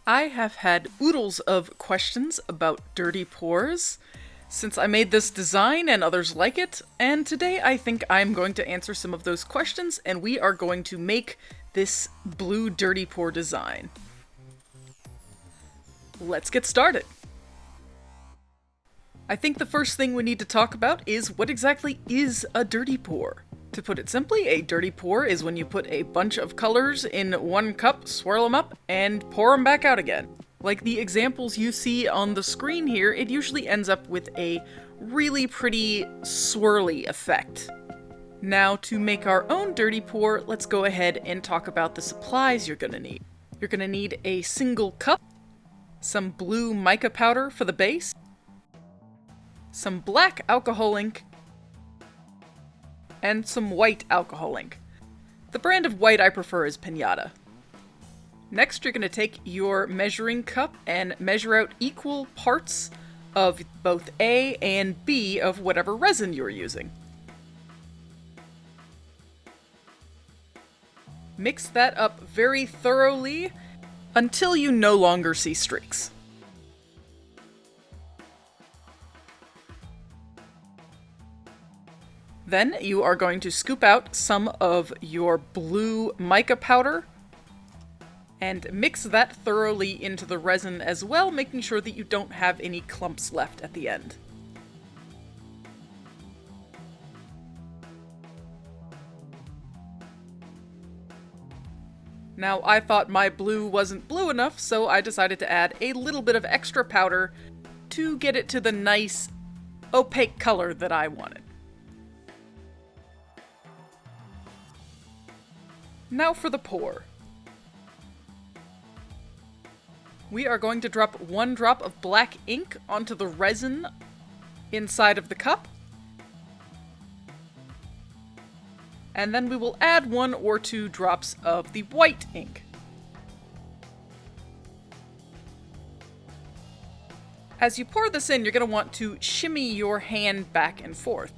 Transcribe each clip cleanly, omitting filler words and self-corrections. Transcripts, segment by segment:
I have had oodles of questions about dirty pours since I made this design and others like it, and today I think I'm going to answer some of those questions and we are going to make this blue dirty pour design. Let's get started. I think the first thing we need to talk about is what exactly is a dirty pour. To put it simply, a dirty pour is when you put a bunch of colors in one cup, swirl them up, and pour them back out again. Like the examples you see on the screen here, it usually ends up with a really pretty swirly effect. Now, to make our own dirty pour, let's go ahead and talk about the supplies you're gonna need. You're gonna need a single cup, some blue mica powder for the base, some black alcohol ink, and some white alcohol ink. The brand of white I prefer is Pinata. Next, you're going to take your measuring cup and measure out equal parts of both A and B of whatever resin you're using. Mix that up very thoroughly until you no longer see streaks. Then you are going to scoop out some of your blue mica powder and mix that thoroughly into the resin as well, making sure that you don't have any clumps left at the end. Now, I thought my blue wasn't blue enough, so I decided to add a little bit of extra powder to get it to the nice opaque color that I wanted. Now for the pour. We are going to drop 1 drop of black ink onto the resin inside of the cup. And then we will add 1 or 2 drops of the white ink. As you pour this in, you're going to want to shimmy your hand back and forth.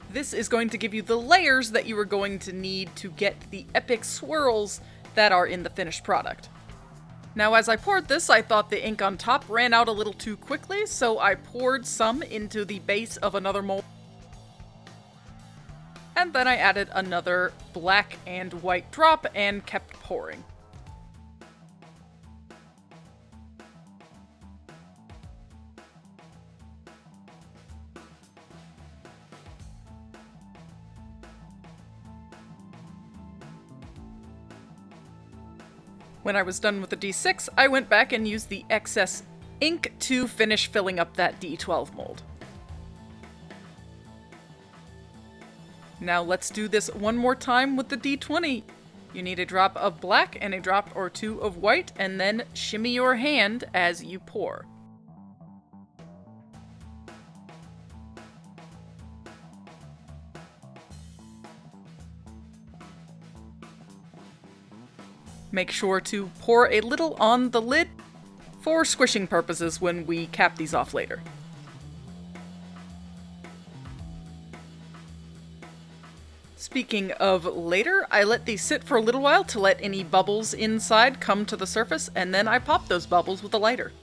This is going to give you the layers that you are going to need to get the epic swirls that are in the finished product. Now, as I poured this, I thought the ink on top ran out a little too quickly, so I poured some into the base of another mold. And then I added another black and white drop and kept pouring. When I was done with the D6, I went back and used the excess ink to finish filling up that D12 mold. Now let's do this one more time with the D20. You need a drop of black and a drop or 2 of white, and then shimmy your hand as you pour. Make sure to pour a little on the lid for squishing purposes when we cap these off later. Speaking of later, I let these sit for a little while to let any bubbles inside come to the surface, and then I pop those bubbles with a lighter.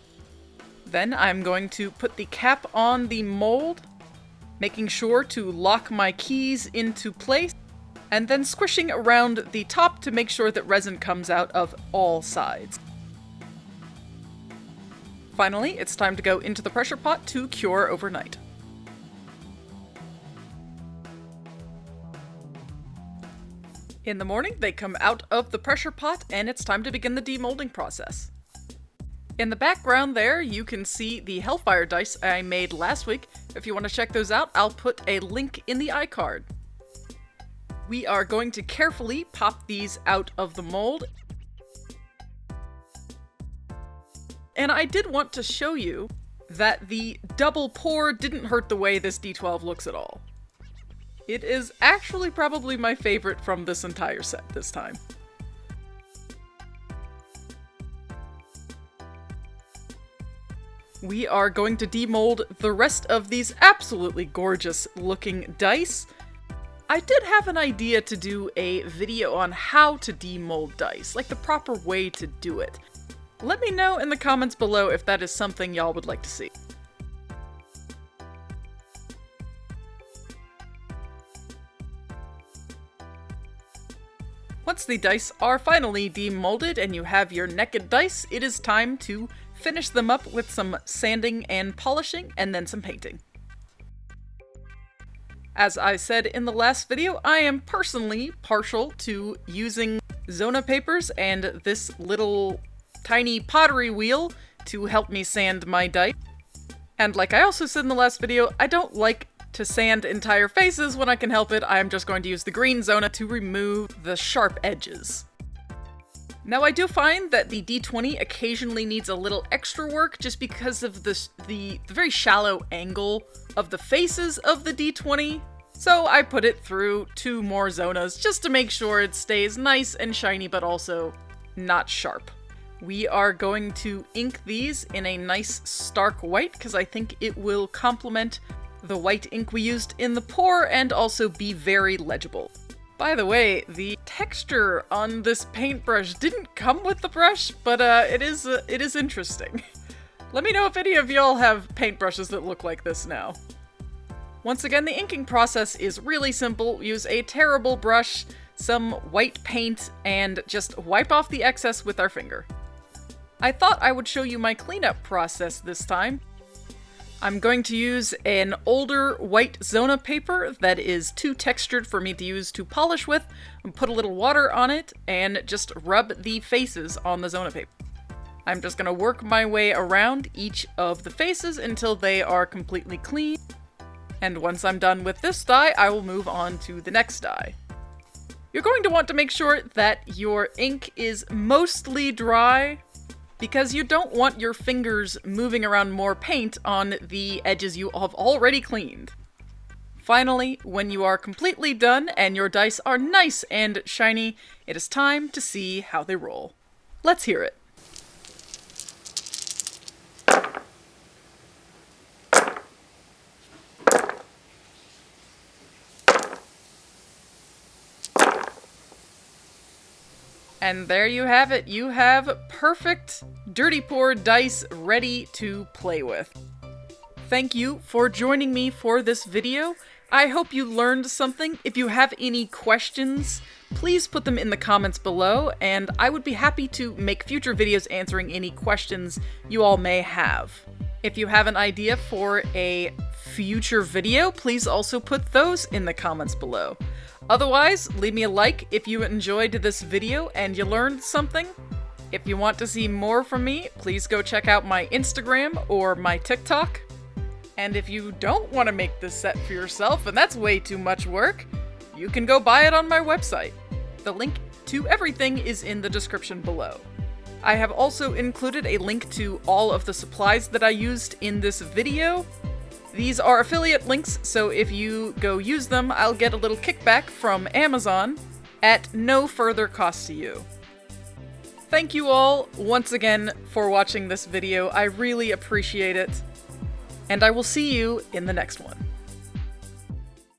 Then I'm going to put the cap on the mold, making sure to lock my keys into place, and then squishing around the top to make sure that resin comes out of all sides. Finally, it's time to go into the pressure pot to cure overnight. In the morning, they come out of the pressure pot, and it's time to begin the demolding process. In the background there, you can see the Hellfire dice I made last week. If you want to check those out, I'll put a link in the iCard. We are going to carefully pop these out of the mold. And I did want to show you that the double pour didn't hurt the way this D12 looks at all. It is actually probably my favorite from this entire set this time. We are going to demold the rest of these absolutely gorgeous looking dice. I did have an idea to do a video on how to demold dice, like the proper way to do it. Let me know in the comments below if that is something y'all would like to see. Once the dice are finally demolded and you have your naked dice, it is time to finish them up with some sanding and polishing, and then some painting. As I said in the last video, I am personally partial to using Zona papers and this little tiny pottery wheel to help me sand my dice. And like I also said in the last video, I don't like to sand entire faces when I can help it. I'm just going to use the green Zona to remove the sharp edges. Now I do find that the D20 occasionally needs a little extra work just because of the very shallow angle of the faces of the D20. So I put it through 2 more Zonas just to make sure it stays nice and shiny but also not sharp. We are going to ink these in a nice stark white because I think it will complement the white ink we used in the pour and also be very legible. By the way, the texture on this paintbrush didn't come with the brush, but it is interesting. Let me know if any of y'all have paintbrushes that look like this now. Once again, the inking process is really simple. Use a terrible brush, some white paint, and just wipe off the excess with our finger. I thought I would show you my cleanup process this time. I'm going to use an older white Zona paper that is too textured for me to use to polish with, and put a little water on it, and just rub the faces on the Zona paper. I'm just going to work my way around each of the faces until they are completely clean. And once I'm done with this dye, I will move on to the next dye. You're going to want to make sure that your ink is mostly dry, because you don't want your fingers moving around more paint on the edges you have already cleaned. Finally, when you are completely done and your dice are nice and shiny, it is time to see how they roll. Let's hear it. And there you have it. You have perfect Dirty Pour dice ready to play with. Thank you for joining me for this video. I hope you learned something. If you have any questions, please put them in the comments below, and I would be happy to make future videos answering any questions you all may have. If you have an idea for a future video, please also put those in the comments below. Otherwise, leave me a like if you enjoyed this video and you learned something. If you want to see more from me, please go check out my Instagram or my TikTok. And if you don't want to make this set for yourself, and that's way too much work, you can go buy it on my website. The link to everything is in the description below. I have also included a link to all of the supplies that I used in this video. These are affiliate links, so if you go use them, I'll get a little kickback from Amazon at no further cost to you. Thank you all once again for watching this video. I really appreciate it, and I will see you in the next one.